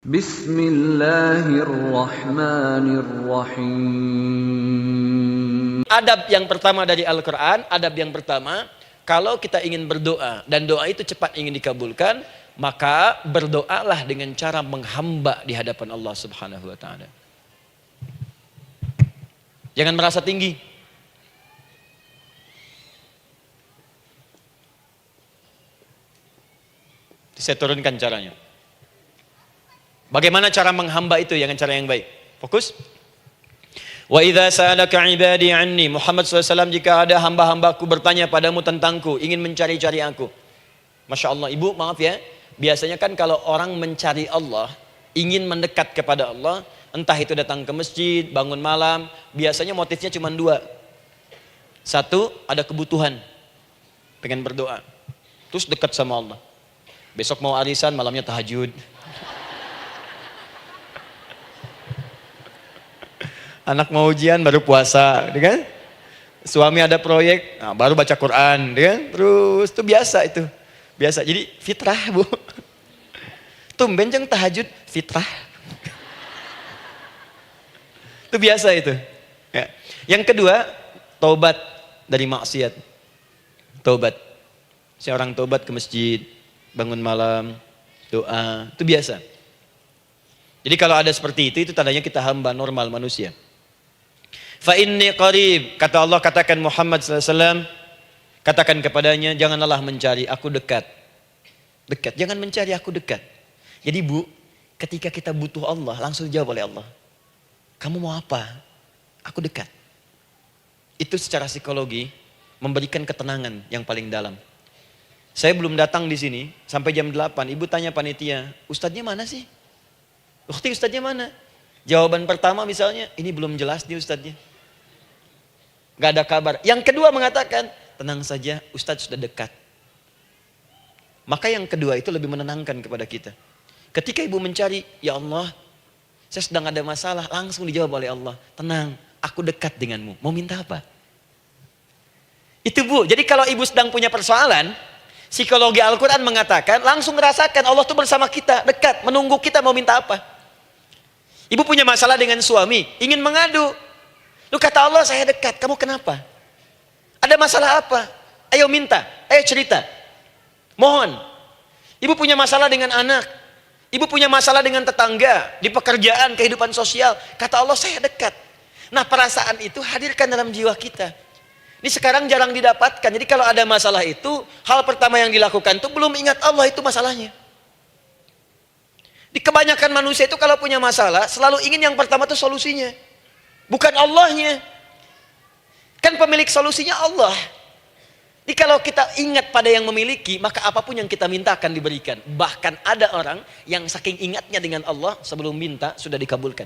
Bismillahirrahmanirrahim. Adab yang pertama dari Al-Quran, adab yang pertama, kalau kita ingin berdoa dan doa itu cepat ingin dikabulkan, maka berdoalah dengan cara menghamba di hadapan Allah Subhanahu wa taala. Jangan merasa tinggi. Saya turunkan caranya. Bagaimana cara menghamba itu dengan cara yang baik? Fokus. Wa idza sa'alaka 'ibadi 'anni, Muhammad SAW, jika ada hamba-hambaku bertanya padamu tentangku, ingin mencari-cari aku. Masya Allah, ibu maaf ya, biasanya kan kalau orang mencari Allah, ingin mendekat kepada Allah, entah itu datang ke masjid, bangun malam, biasanya motifnya cuma dua. Satu, ada kebutuhan, pengen berdoa, terus dekat sama Allah. Besok mau arisan, malamnya tahajud. Anak mau ujian, baru puasa, kan? Suami ada proyek, nah, baru baca Quran, kan? Terus itu biasa itu. Biasa, jadi fitrah bu. Tumben jeng tahajud, fitrah. Itu biasa itu. Ya. Yang kedua, taubat dari maksiat. Taubat. Seorang taubat ke masjid, bangun malam, doa, itu biasa. Jadi kalau ada seperti itu tandanya kita hamba normal manusia. Fa inni qarib, kata Allah, katakan Muhammad SAW, katakan kepadanya, janganlah mencari, aku dekat. Dekat, jangan mencari, aku dekat. Jadi bu, ketika kita butuh Allah, langsung dijawab oleh Allah. Kamu mau apa? Aku dekat. Itu secara psikologi memberikan ketenangan yang paling dalam. Saya belum datang di sini sampai jam 8. Ibu tanya panitia, ustadznya mana sih? Ukti, ustadznya mana? Jawaban pertama misalnya, ini belum jelas nih ustadznya. Gak ada kabar. Yang kedua mengatakan, tenang saja, ustadz sudah dekat. Maka yang kedua itu lebih menenangkan kepada kita. Ketika ibu mencari, ya Allah, saya sedang ada masalah, langsung dijawab oleh Allah. Tenang, aku dekat denganmu. Mau minta apa? Itu bu, jadi kalau ibu sedang punya persoalan, psikologi Al-Quran mengatakan, langsung rasakan Allah tuh bersama kita, dekat, menunggu kita mau minta apa. Ibu punya masalah dengan suami, ingin mengadu. Lu kata Allah, saya dekat, kamu kenapa? Ada masalah apa? Ayo minta, ayo cerita. Mohon. Ibu punya masalah dengan anak. Ibu punya masalah dengan tetangga, di pekerjaan, kehidupan sosial. Kata Allah, saya dekat. Nah perasaan itu hadirkan dalam jiwa kita. Ini sekarang jarang didapatkan. Jadi kalau ada masalah itu, hal pertama yang dilakukan itu belum ingat Allah itu masalahnya. Di kebanyakan manusia itu kalau punya masalah, selalu ingin yang pertama itu solusinya. Bukan Allahnya. Kan pemilik solusinya Allah. Jadi kalau kita ingat pada yang memiliki, maka apapun yang kita minta akan diberikan. Bahkan ada orang yang saking ingatnya dengan Allah, sebelum minta sudah dikabulkan.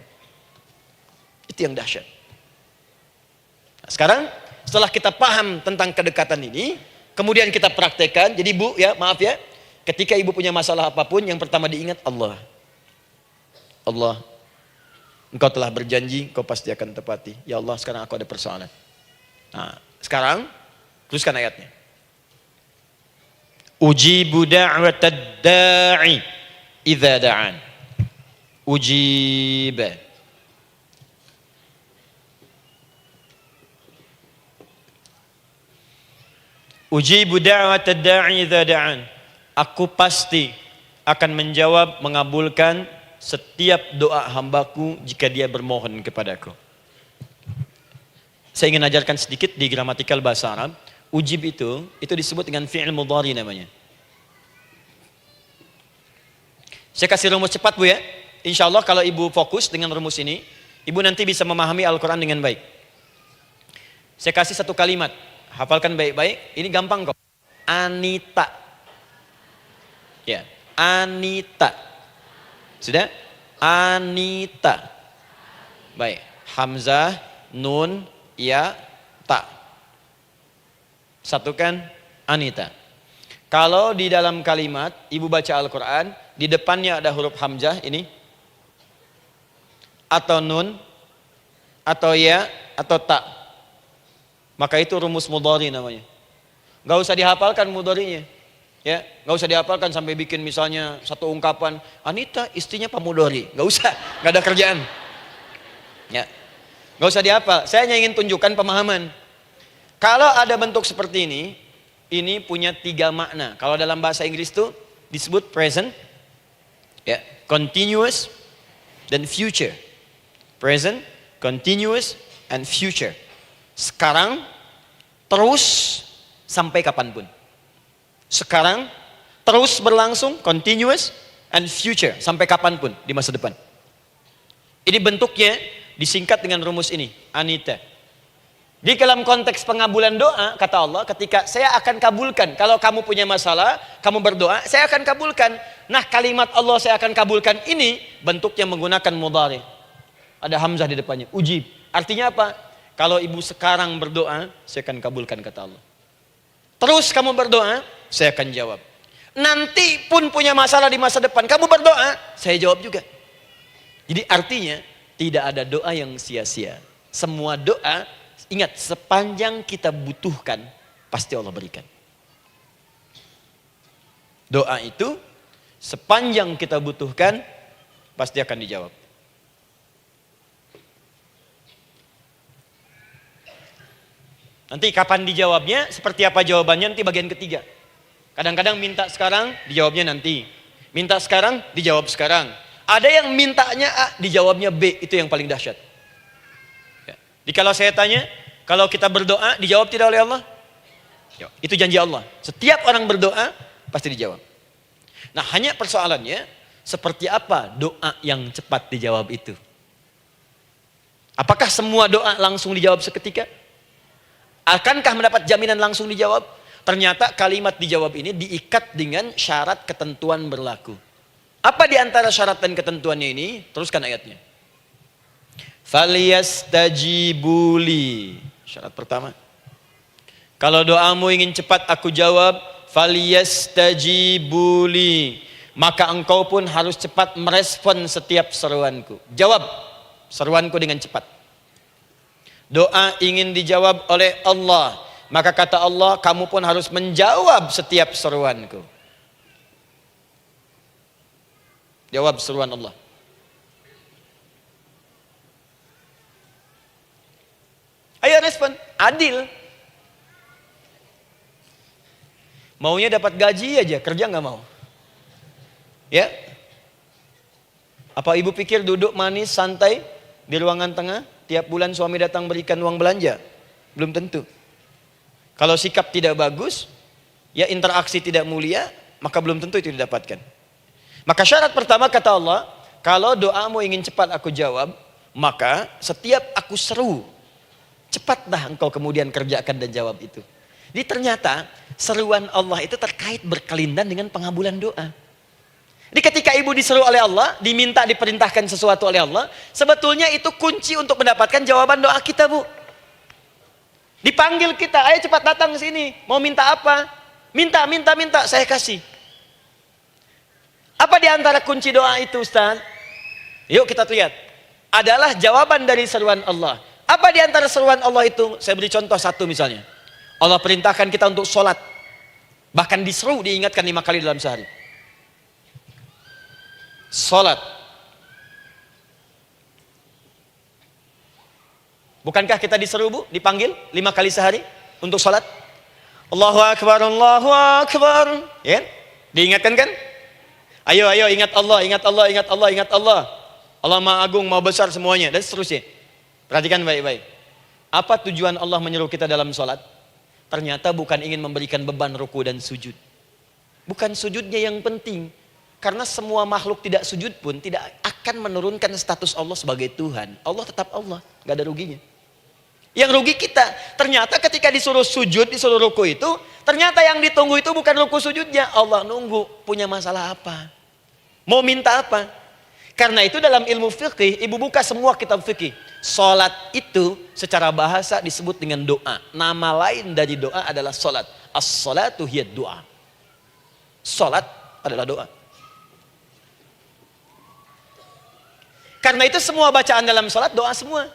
Itu yang dahsyat. Nah, sekarang setelah kita paham tentang kedekatan ini, kemudian kita praktekkan. Jadi bu ya, maaf ya, ketika ibu punya masalah apapun, yang pertama diingat Allah. Allah, engkau telah berjanji, engkau pasti akan tepati. Ya Allah, sekarang aku ada persoalan. Nah, sekarang teruskan ayatnya. Ujibu da'watad da'i idza da'an. Ujiba. Ujibu da'watad da'i idza da'an. Aku pasti akan menjawab, mengabulkan setiap doa hambaku jika dia bermohon kepadaku. Saya ingin ajarkan sedikit di gramatikal bahasa Arab. Ujib itu disebut dengan fi'il mudhari namanya. Saya kasih rumus cepat bu ya. Insya Allah kalau ibu fokus dengan rumus ini, ibu nanti bisa memahami Al-Quran dengan baik. Saya kasih satu kalimat, hafalkan baik-baik. Ini gampang kok. Anita. Ya, Anita. Sudah? Anita. Baik. Hamzah, nun, ya, ta. Satukan Anita. Kalau di dalam kalimat ibu baca Al-Quran, di depannya ada huruf hamzah ini, atau nun, atau ya, atau ta, maka itu rumus mudhari namanya. Gak usah dihafalkan mudharinya. Ya, nggak usah dihafalkan sampai bikin misalnya satu ungkapan, Anita istrinya pamudori, nggak usah, nggak ada kerjaan. Ya, nggak usah dihafal. Saya hanya ingin tunjukkan pemahaman. Kalau ada bentuk seperti ini punya 3 makna. Kalau dalam bahasa Inggris itu disebut present, ya, continuous, dan future. Present, continuous, and future. Sekarang, terus, sampai kapanpun. Sekarang, terus berlangsung, continuous, and future. Sampai kapanpun di masa depan. Ini bentuknya disingkat dengan rumus ini, Anita. Di dalam konteks pengabulan doa, kata Allah, ketika saya akan kabulkan. Kalau kamu punya masalah, kamu berdoa, saya akan kabulkan. Nah, kalimat Allah saya akan kabulkan ini, bentuknya menggunakan mudhari. Ada hamzah di depannya, ujib. Artinya apa? Kalau ibu sekarang berdoa, saya akan kabulkan, kata Allah. Terus kamu berdoa, saya akan jawab. Nanti pun punya masalah di masa depan, kamu berdoa, saya jawab juga. Jadi artinya, tidak ada doa yang sia-sia. Semua doa, ingat, sepanjang kita butuhkan, pasti Allah berikan. Doa itu, sepanjang kita butuhkan, pasti akan dijawab. Nanti kapan dijawabnya, seperti apa jawabannya, nanti bagian ketiga. Kadang-kadang minta sekarang, dijawabnya nanti. Minta sekarang, dijawab sekarang. Ada yang mintanya A, dijawabnya B, itu yang paling dahsyat. Ya. Jadi kalau saya tanya, kalau kita berdoa, dijawab tidak oleh Allah? Ya, itu janji Allah. Setiap orang berdoa, pasti dijawab. Nah, hanya persoalannya, seperti apa doa yang cepat dijawab itu? Apakah semua doa langsung dijawab seketika? Akankah mendapat jaminan langsung dijawab? Ternyata kalimat dijawab ini diikat dengan syarat ketentuan berlaku. Apa di antara syarat dan ketentuannya ini? Teruskan ayatnya. Faliyastajibuli. Syarat pertama. Kalau doamu ingin cepat aku jawab, faliyastajibuli. Maka engkau pun harus cepat merespon setiap seruanku. Jawab seruanku dengan cepat. Doa ingin dijawab oleh Allah, maka kata Allah, kamu pun harus menjawab setiap seruanku. Jawab seruan Allah. Ayo respon, adil. Maunya dapat gaji aja, kerja nggak mau. Ya? Apa ibu pikir duduk manis, santai di ruangan tengah, tiap bulan suami datang berikan uang belanja? Belum tentu. Kalau sikap tidak bagus, ya interaksi tidak mulia, maka belum tentu itu didapatkan. Maka syarat pertama kata Allah, kalau doamu ingin cepat aku jawab, maka setiap aku seru, cepatlah engkau kemudian kerjakan dan jawab itu. Jadi ternyata seruan Allah itu terkait berkelindan dengan pengabulan doa. Jadi ketika ibu diseru oleh Allah, diminta diperintahkan sesuatu oleh Allah, sebetulnya itu kunci untuk mendapatkan jawaban doa kita, Bu. Dipanggil kita, ayo cepat datang ke sini, mau minta apa? Minta, saya kasih. Apa di antara kunci doa itu, Ustaz? Yuk kita lihat. Adalah jawaban dari seruan Allah. Apa di antara seruan Allah itu? Saya beri contoh satu misalnya. Allah perintahkan kita untuk sholat. Bahkan diseru, diingatkan 5 kali dalam sehari. Sholat. Bukankah kita diseru, Bu? Dipanggil 5 kali sehari untuk sholat? Allahu Akbar, Allahu Akbar. Ya? Diingatkan kan? Ayo ingat Allah, ingat Allah, ingat Allah, ingat Allah. Allah Maha Agung, Maha Besar semuanya, dan seterusnya. Perhatikan baik-baik. Apa tujuan Allah menyuruh kita dalam sholat? Ternyata bukan ingin memberikan beban ruku dan sujud. Bukan sujudnya yang penting. Karena semua makhluk tidak sujud pun tidak akan menurunkan status Allah sebagai Tuhan. Allah tetap Allah, gak ada ruginya. Yang rugi kita. Ternyata ketika disuruh sujud, disuruh ruku itu, ternyata yang ditunggu itu bukan ruku sujudnya. Allah nunggu, punya masalah apa? Mau minta apa? Karena itu dalam ilmu fikih, ibu buka semua kitab fikih. Salat itu secara bahasa disebut dengan doa. Nama lain dari doa adalah salat. As-salatu hiya doa. Salat adalah doa. Karena itu semua bacaan dalam salat doa semua.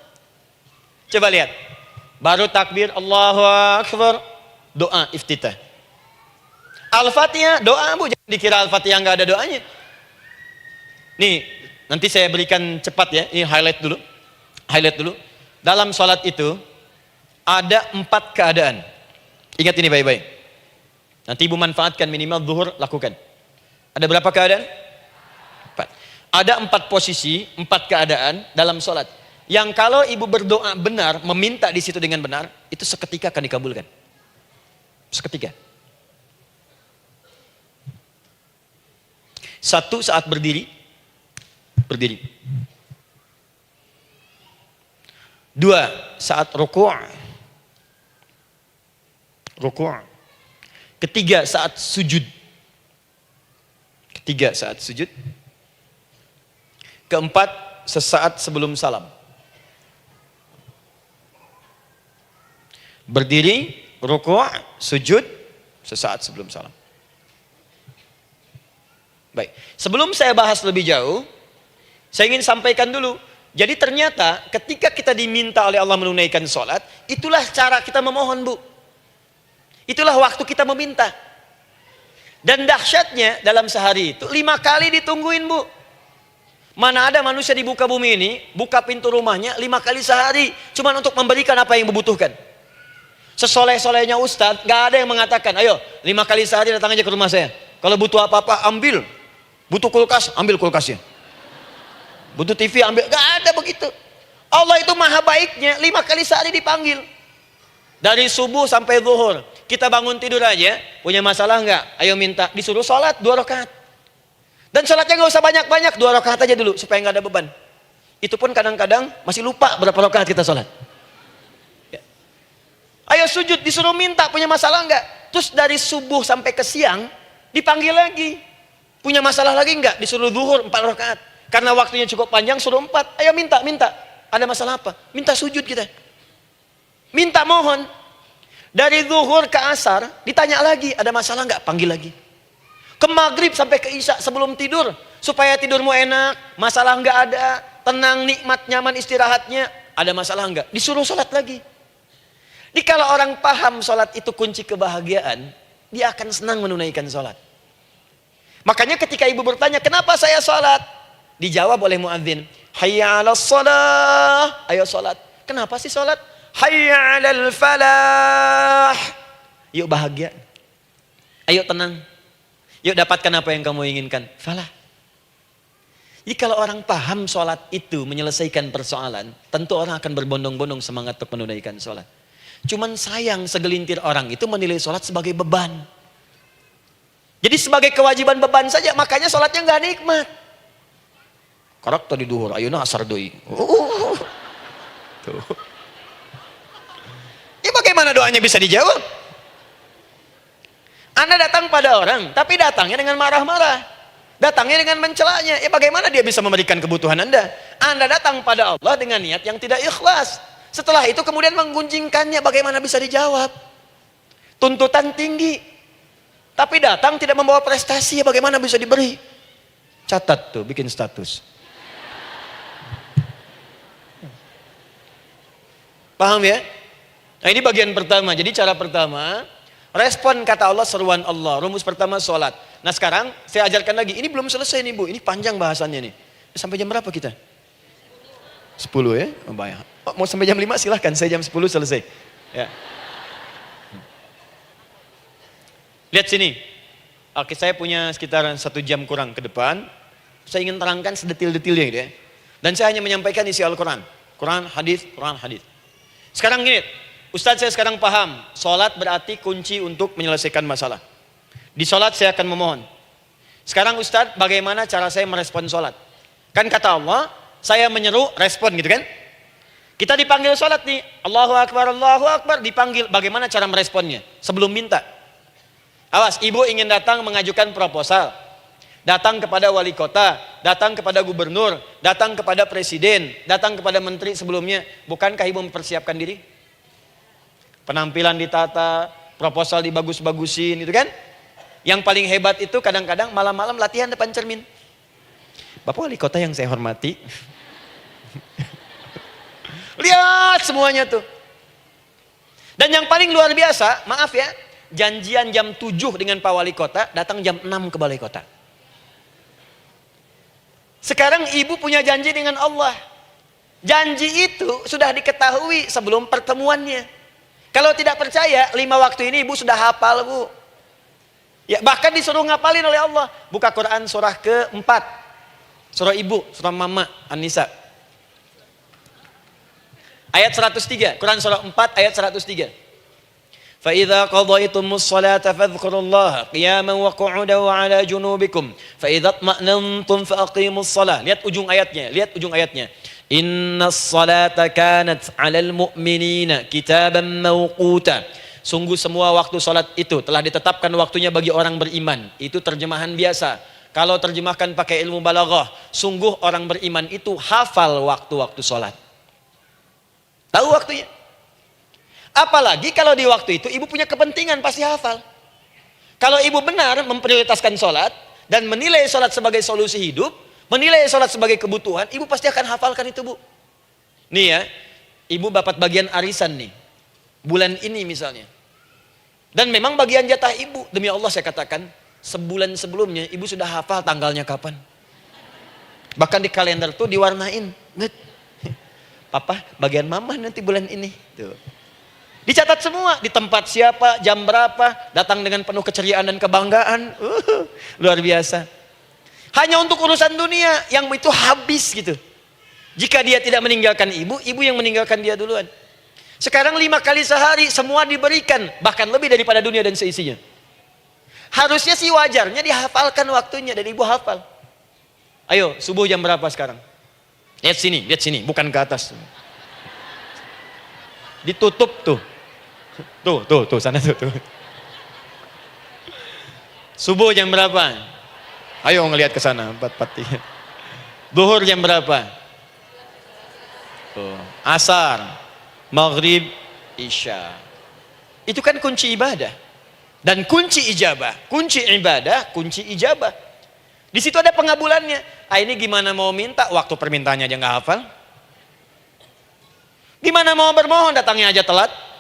Coba lihat. Baru takbir Allahu Akbar, doa iftitah. Al-Fatihah doa Bu, jangan dikira Al-Fatihah nggak ada doanya. Nih, nanti saya berikan cepat ya, ini highlight dulu. Highlight dulu. Dalam sholat itu ada 4 keadaan. Ingat ini baik-baik. Nanti ibu manfaatkan minimal zuhur, lakukan. Ada berapa keadaan? 4. Ada 4 posisi, 4 keadaan dalam sholat. Yang kalau ibu berdoa benar, meminta di situ dengan benar, itu seketika akan dikabulkan. Seketika. 1 saat berdiri. Berdiri. 2 saat rukuk. Rukuk. 3 saat sujud. 3 saat sujud. 4 sesaat sebelum salam. Berdiri, rukuk, sujud, sesaat sebelum salam. Baik, sebelum saya bahas lebih jauh, saya ingin sampaikan dulu. Jadi ternyata ketika kita diminta oleh Allah menunaikan sholat, itulah cara kita memohon Bu. Itulah waktu kita meminta. Dan dahsyatnya dalam sehari itu 5 kali ditungguin Bu. Mana ada manusia di muka bumi ini buka pintu rumahnya 5 kali sehari cuma untuk memberikan apa yang dibutuhkan. Sesoleh-solehnya Ustadz, gak ada yang mengatakan, ayo 5 kali sehari datang aja ke rumah saya. Kalau butuh apa-apa ambil. Butuh kulkas, ambil kulkasnya. Butuh TV, ambil. Gak ada begitu. Allah itu maha baiknya, 5 kali sehari dipanggil. Dari subuh sampai zuhur. Kita bangun tidur aja, punya masalah nggak? Ayo minta, disuruh sholat 2 rakaat. Dan sholatnya nggak usah banyak-banyak, 2 rakaat aja dulu supaya nggak ada beban. Itu pun kadang-kadang masih lupa berapa rakaat kita sholat. Ya. Ayo sujud, disuruh minta, punya masalah nggak? Terus dari subuh sampai ke siang dipanggil lagi. Punya masalah lagi nggak? Disuruh zuhur 4 rakaat. Karena waktunya cukup panjang, suruh 4. Ayo minta. Ada masalah apa? Minta sujud kita. Minta mohon. Dari zuhur ke asar ditanya lagi, ada masalah nggak? Panggil lagi. Ke maghrib sampai ke isya sebelum tidur, supaya tidurmu enak, masalah nggak ada, tenang, nikmat, nyaman istirahatnya. Ada masalah nggak? Disuruh sholat lagi. Jadi kalau orang paham sholat itu kunci kebahagiaan, dia akan senang menunaikan sholat. Makanya ketika ibu bertanya, kenapa saya sholat? Dijawab oleh muadzin, hayya 'alas shalah, ayo sholat. Kenapa sih sholat? Hayya 'alal falah. Yuk bahagia. Ayo tenang. Yuk dapatkan apa yang kamu inginkan. Falah. Jadi kalau orang paham sholat itu menyelesaikan persoalan, tentu orang akan berbondong-bondong semangat untuk menunaikan sholat. Cuman sayang segelintir orang itu menilai sholat sebagai beban. Jadi sebagai kewajiban beban saja, makanya sholatnya nggak nikmat. Karak tadi duhur, ayeuna asar deui. Tuh. Ya bagaimana doanya bisa dijawab? Anda datang pada orang, tapi datangnya dengan marah-marah. Datangnya dengan mencelanya. Ya bagaimana dia bisa memberikan kebutuhan Anda? Anda datang pada Allah dengan niat yang tidak ikhlas. Setelah itu kemudian menggunjingkannya, bagaimana bisa dijawab? Tuntutan tinggi. Tapi datang tidak membawa prestasi, ya bagaimana bisa diberi? Catat tuh, bikin status. Paham ya? Nah ini bagian pertama. Jadi cara pertama, respon kata Allah, seruan Allah. Rumus pertama sholat. Nah sekarang saya ajarkan lagi. Ini belum selesai nih Bu. Ini panjang bahasannya nih. Sampai jam berapa kita? 10 ya? Oh, banyak. Oh, mau sampai jam 5 silahkan. Saya jam 10 selesai. Ya. Lihat sini. Oke, saya punya sekitar 1 jam kurang ke depan. Saya ingin terangkan sedetil-detilnya gitu ya. Dan saya hanya menyampaikan isi Al-Quran. Quran, hadis, Quran, hadis. Sekarang gini, Ustadz saya sekarang paham, sholat berarti kunci untuk menyelesaikan masalah. Di sholat saya akan memohon. Sekarang Ustadz, bagaimana cara saya merespon sholat? Kan kata Allah, saya menyeru, respon gitu kan? Kita dipanggil sholat nih, Allahu Akbar, dipanggil. Bagaimana cara meresponnya? Sebelum minta. Awas, ibu ingin datang mengajukan proposal. Datang kepada wali kota, datang kepada gubernur, datang kepada presiden, datang kepada menteri sebelumnya. Bukankah ibu mempersiapkan diri? Penampilan ditata, proposal dibagus-bagusin, itu kan? Yang paling hebat itu kadang-kadang malam-malam latihan depan cermin. Bapak wali kota yang saya hormati. Lihat semuanya tuh. Dan yang paling luar biasa, maaf ya, janjian jam 7 dengan Pak Wali Kota, datang jam 6 ke Balai Kota. Sekarang ibu punya janji dengan Allah. Janji itu sudah diketahui sebelum pertemuannya. Kalau tidak percaya, 5 waktu ini ibu sudah hafal, Bu. Ya, bahkan disuruh ngapalin oleh Allah. Buka Quran surah ke-4. Surah ibu, surah mama, An-Nisa. Ayat 103, Quran surah 4 ayat 103. فَإِذَا قَضَيْتُمُ الصَّلَاةَ فَاذْكُرُوا اللَّهَ قِيَامًا وَقُعُودًا وَعَلَى جُنُوبِكُمْ فَإِذَا اطْمَأْنَنْتُمْ فَأَقِيمُوا الصَّلَاةَ. Lihat ujung ayatnya, lihat ujung ayatnya. Inna salata kanat 'alal mu'minina kitaban mawquta. Sungguh semua waktu salat itu telah ditetapkan waktunya bagi orang beriman. Itu terjemahan biasa. Kalau terjemahkan pakai ilmu balaghah, sungguh orang beriman itu hafal waktu-waktu salat. Tahu waktunya. Apalagi kalau di waktu itu ibu punya kepentingan, pasti hafal. Kalau ibu benar memprioritaskan salat dan menilai salat sebagai solusi hidup, menilai salat sebagai kebutuhan, ibu pasti akan hafalkan itu, Bu. Nih ya, ibu dapat bagian arisan nih. Bulan ini misalnya. Dan memang bagian jatah ibu, demi Allah saya katakan, sebulan sebelumnya ibu sudah hafal tanggalnya kapan. Bahkan di kalender tuh diwarnain. Papa, bagian mama nanti bulan ini. Tuh. Dicatat semua, di tempat siapa, jam berapa, datang dengan penuh keceriaan dan kebanggaan. Luar biasa. Hanya untuk urusan dunia yang itu habis gitu. Jika dia tidak meninggalkan ibu, ibu yang meninggalkan dia duluan. Sekarang 5 kali sehari semua diberikan, bahkan lebih daripada dunia dan seisinya. Harusnya sih wajarnya dihafalkan waktunya dan ibu hafal. Ayo, subuh jam berapa sekarang? Lihat sini, bukan ke atas. Ditutup tuh. Tuh, sana tuh. Subuh jam berapa? Ayo ngelihat ke sana, 4:43. Zuhur jam berapa? Tuh, asar, maghrib, isya. Itu kan kunci ibadah. Dan kunci ijabah, kunci ibadah, kunci ijabah. Di situ ada pengabulannya. Ini gimana mau minta, waktu permintaannya aja nggak hafal. Gimana mau bermohon, datangnya aja telat.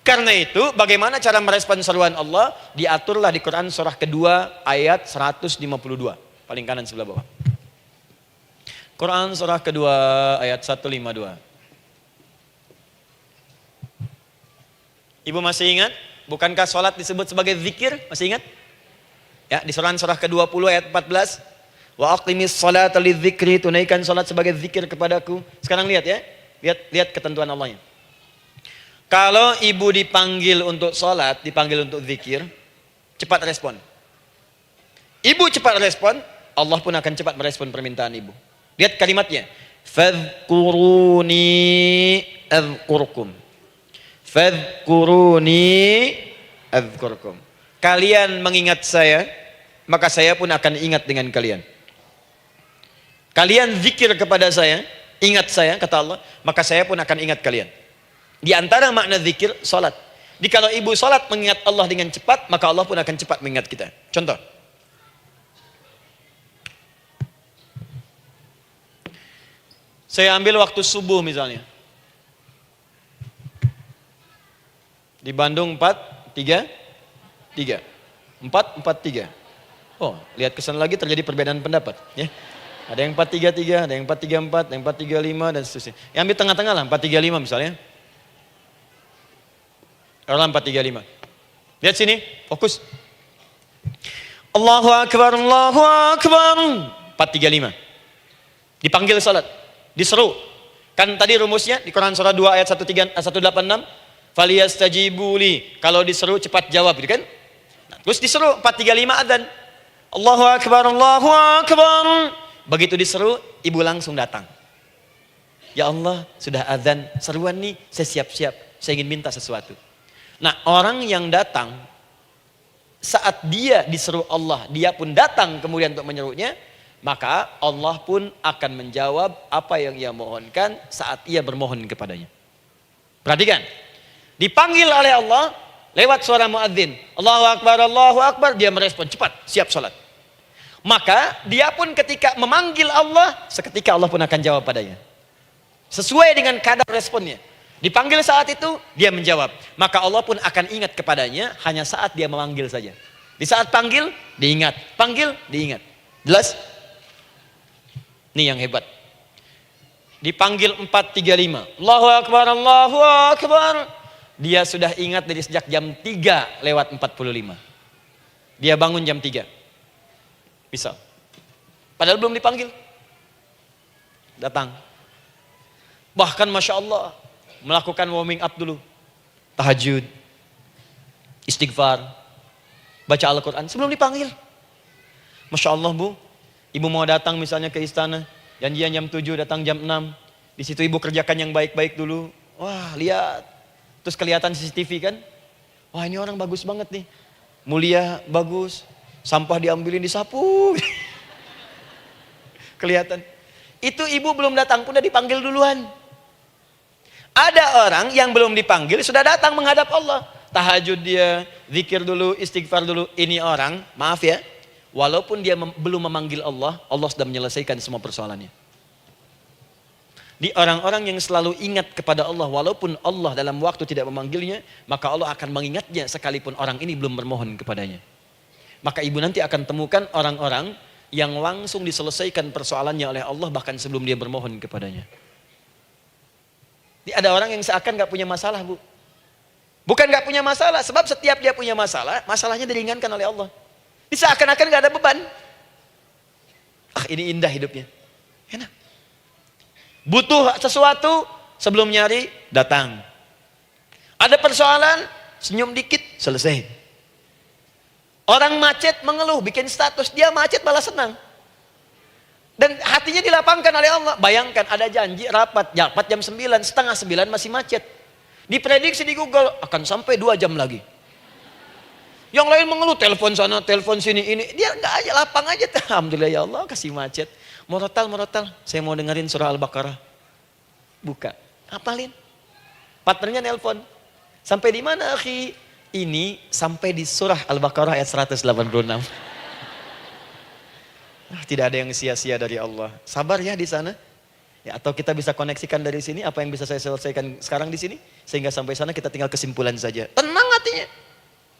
Karena itu, bagaimana cara merespon seruan Allah? Diaturlah di Quran surah kedua ayat 152. Paling kanan sebelah bawah. Quran surah kedua ayat 152. Ibu masih ingat? Bukankah sholat disebut sebagai zikir? Masih ingat? Ya, di surah ke-20 ayat 14. Wa aqimis sholata lidzikri, tunaikan sholat sebagai zikir kepadaku. Sekarang lihat ya. Lihat ketentuan Allahnya. Kalau ibu dipanggil untuk sholat, dipanggil untuk zikir, cepat respon. Ibu cepat respon, Allah pun akan cepat merespon permintaan ibu. Lihat kalimatnya. Fadhkuruni adzkurkum. Fadhkuruni adzkurkum. Kalian mengingat saya, maka saya pun akan ingat dengan kalian. Kalian zikir kepada saya, ingat saya, kata Allah, maka saya pun akan ingat kalian. Di antara makna zikir, salat. Jikalau ibu salat mengingat Allah dengan cepat, maka Allah pun akan cepat mengingat kita. Contoh. Saya ambil waktu subuh misalnya. Di Bandung 4:33. 4:43. Oh, lihat kesan lagi terjadi perbedaan pendapat, ya. Ada yang 4:33, ada yang 4:34, ada yang 4:35 dan seterusnya. Yang ambil tengah-tengah lah, 4:35 misalnya. Orang 4:35. Lihat sini, fokus. Allahu Akbar, Allahu Akbar. 4:35. Dipanggil salat, diseru. Kan tadi rumusnya di Quran surah 2 ayat 186. Faliyastajibuli. Kalau diseru cepat jawab, gitu kan? Nah, terus diseru 4:35 adzan. Allahu Akbar, Allahu Akbar. Begitu diseru, ibu langsung datang. Ya Allah, sudah adzan, seruan nih, saya siap-siap, saya ingin minta sesuatu. Nah, orang yang datang saat dia diseru Allah, dia pun datang kemudian untuk menyerunya, maka Allah pun akan menjawab apa yang ia mohonkan saat ia bermohon kepadanya. Perhatikan, dipanggil oleh Allah lewat suara muadzin, Allahu Akbar, dia merespon cepat, siap salat. Maka dia pun ketika memanggil Allah, seketika Allah pun akan jawab padanya. Sesuai dengan kadar responnya. Dipanggil saat itu, dia menjawab. Maka Allah pun akan ingat kepadanya hanya saat dia memanggil saja. Di saat panggil, diingat. Panggil, diingat. Jelas? Ini yang hebat. Dipanggil 4.35. Allahu Akbar, Allahu Akbar. Dia sudah ingat dari sejak jam 3 lewat 45. Dia bangun jam 3. Bisa. Padahal belum dipanggil. Datang. Bahkan Masya Allah, melakukan warming up dulu. Tahajud. Istighfar. Baca Al-Quran sebelum dipanggil. Masya Allah Bu. Ibu mau datang misalnya ke istana. Janjian jam 7, datang jam 6. Di situ ibu kerjakan yang baik-baik dulu. Wah lihat. Terus kelihatan CCTV kan. Wah ini orang bagus banget nih. Mulia, bagus. Sampah diambilin, disapu. Kelihatan. Itu ibu belum datang pun udah dipanggil duluan. Ada orang yang belum dipanggil sudah datang menghadap Allah. Tahajud dia, zikir dulu, istighfar dulu. Ini orang, maaf ya, walaupun dia belum memanggil Allah, Allah sudah menyelesaikan semua persoalannya. Di orang-orang yang selalu ingat kepada Allah, walaupun Allah dalam waktu tidak memanggilnya, maka Allah akan mengingatnya sekalipun orang ini belum bermohon kepadanya. Maka ibu nanti akan temukan orang-orang yang langsung diselesaikan persoalannya oleh Allah bahkan sebelum dia bermohon kepadanya. Ada orang yang seakan gak punya masalah Bu. Bukan gak punya masalah, sebab setiap dia punya masalah, masalahnya diringankan oleh Allah. Seakan-akan gak ada beban. Ah ini indah hidupnya. Enak. Butuh sesuatu, sebelum nyari, datang. Ada persoalan, senyum dikit, selesai. Orang macet mengeluh, bikin status, dia macet malah senang. Dan hatinya dilapangkan oleh Allah. Bayangkan ada janji rapat jam 9, setengah 9 masih macet. Diprediksi di Google akan sampai 2 jam lagi. Yang lain mengeluh, telepon sana, telepon sini, ini. Dia enggak aja, lapang aja. Alhamdulillah ya Allah kasih macet. Murotal, saya mau dengerin surah Al-Baqarah. Buka, hafalin. Partnernya nelpon. Sampai di mana akhi? Ini sampai di surah Al-Baqarah ayat 186. Tidak ada yang sia-sia dari Allah. Sabar ya di sana. Ya, atau kita bisa koneksikan dari sini apa yang bisa saya selesaikan sekarang di sini sehingga sampai sana kita tinggal kesimpulan saja. Tenang hatinya.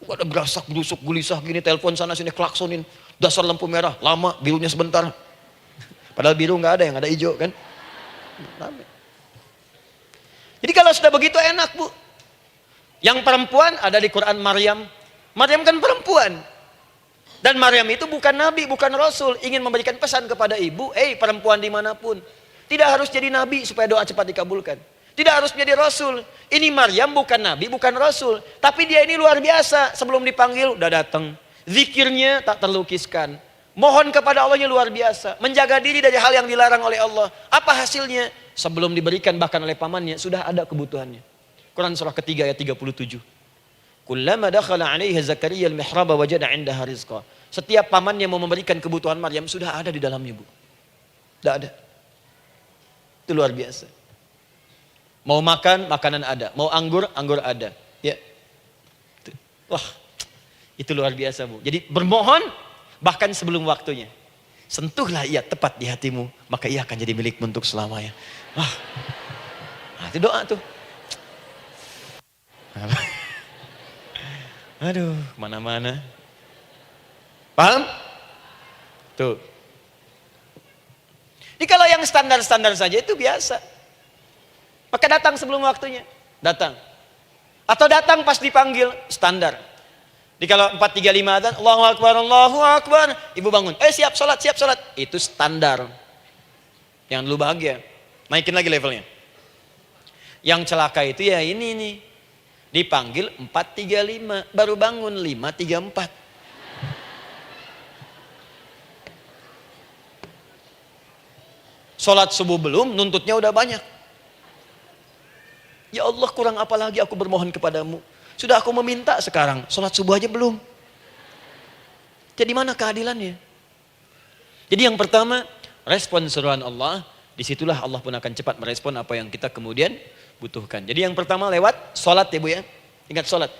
Gak ada berasak, berusuk, gulisah gini, telepon sana sini, klaksonin. Dasar lampu merah, lama, birunya sebentar. Padahal biru nggak ada, yang ada hijau kan. Jadi kalau sudah begitu enak Bu. Yang perempuan ada di Quran Maryam. Maryam kan perempuan. Dan Maryam itu bukan nabi, bukan rasul. Ingin memberikan pesan kepada ibu, perempuan dimanapun. Tidak harus jadi nabi supaya doa cepat dikabulkan. Tidak harus menjadi rasul. Ini Maryam bukan nabi, bukan rasul. Tapi dia ini luar biasa. Sebelum dipanggil udah datang. Zikirnya tak terlukiskan. Mohon kepada Allahnya luar biasa. Menjaga diri dari hal yang dilarang oleh Allah. Apa hasilnya? Sebelum diberikan bahkan oleh pamannya, sudah ada kebutuhannya. Quran surah ketiga ayat 37. Kullama dakhala 'alaiha Zakaria al-mihraba wajada 'indaha rizqa. Setiap pamannya mau memberikan kebutuhan Maryam sudah ada di dalamnya, Bu. Sudah ada. Itu luar biasa. Mau makan, makanan ada. Mau anggur, anggur ada. Ya. Wah, itu luar biasa, Bu. Jadi bermohon bahkan sebelum waktunya. Sentuhlah ia tepat di hatimu, maka ia akan jadi milikmu untuk selamanya. Wah. Nah, itu doa tuh. Aduh, mana-mana. Paham? Tuh. Jadi kalau yang standar-standar saja itu biasa. Maka datang sebelum waktunya. Datang. Atau datang pas dipanggil, standar. Jadi kalau 4.35 adzan, Allahu Akbar, Allahu Akbar. Ibu bangun, siap sholat, siap sholat. Itu standar. Yang dulu bahagia. Naikin lagi levelnya. Yang celaka itu ya ini nih. Dipanggil 4.35, baru bangun 5.34. Sholat subuh belum, nuntutnya udah banyak. Ya Allah, kurang apa lagi aku bermohon kepadamu. Sudah aku meminta sekarang, sholat subuh aja belum. Jadi mana keadilannya? Jadi yang pertama, respon seruan Allah. Disitulah Allah pun akan cepat merespon apa yang kita kemudian butuhkan. Jadi yang pertama lewat sholat ya Bu ya. Ingat sholat.